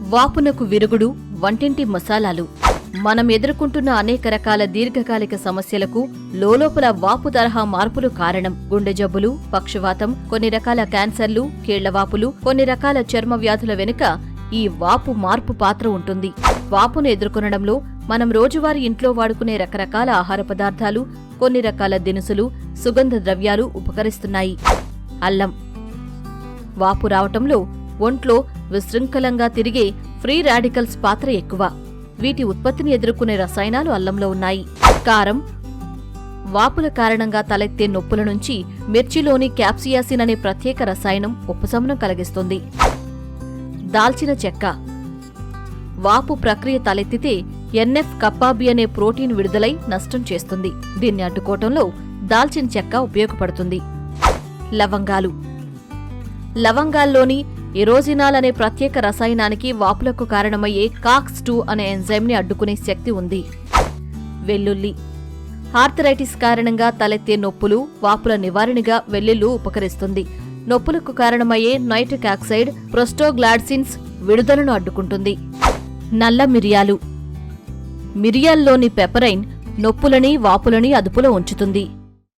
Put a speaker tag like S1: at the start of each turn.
S1: వాపునకు విరుగుడు, వంటింటి మసాలాలు. మనం ఎదుర్కొంటున్న అనేక రకాల దీర్ఘకాలిక సమస్యలకు లోలోపల వాపు తరహా మార్పులు కారణం. గుండె జబ్బులు, పక్షవాతం, కొన్ని రకాల క్యాన్సర్లు, కీళ్లవాపులు, కొన్ని రకాల చర్మ వ్యాధుల వెనుక ఈ వాపు మార్పు పాత్ర ఉంటుంది. వాపును ఎదుర్కొనడంలో మనం రోజువారీ ఇంట్లో వాడుకునే రకరకాల ఆహార పదార్థాలు, కొన్ని రకాల దినుసులు, సుగంధ ద్రవ్యాలు ఉపకరిస్తున్నాయి. అల్లం. వాపు రావటంలో ఒంట్లో విశృంఖలంగా తిరిగే ఫ్రీ రాడికల్స్ పాత్ర ఎక్కువ. వీటి ఉత్పత్తిని ఎదుర్కొనే రసాయనాలు అల్లంలో ఉన్నాయి. కారం. వాపుల కారణంగా తలెత్తే నొప్పుల నుంచి మిర్చిలోని క్యాప్సియాసిన్ అనే ప్రత్యేక రసాయనం ఉపశమనం కలిగిస్తుంది. దాల్చిన చెక్క. వాపు ప్రక్రియ తలెత్తితే ఎన్ఎఫ్ కప్పాబి అనే ప్రోటీన్ విడుదలై నష్టం చేస్తుంది. దీన్ని అడ్డుకోవటంలో దాల్చిన చెక్క ఉపయోగపడుతుంది. లవంగాలు. లవంగాల్లోని ఎరోజినాల్ అనే ప్రత్యేక రసాయనానికి వాపులకు కారణమయ్యే కాక్స్2 అనే ఎంజైమ్ని అడ్డుకునే శక్తి ఉంది. వెల్లుల్లి. ఆర్థరైటిస్ కారణంగా తలెత్తే నొప్పులు, వాపుల నివారణగా వెల్లుల్లి ఉపకరిస్తుంది. నొప్పులకు కారణమయ్యే నైట్రిక్ ఆక్సైడ్, ప్రోస్టోగ్లాడ్సిన్స్ విడుదలను అడ్డుకుంటుంది. నల్ల మిరియాలు. మిరియాల్లోని పెపరైన్ నొప్పులని, వాపులని అదుపులో ఉంచుతుంది.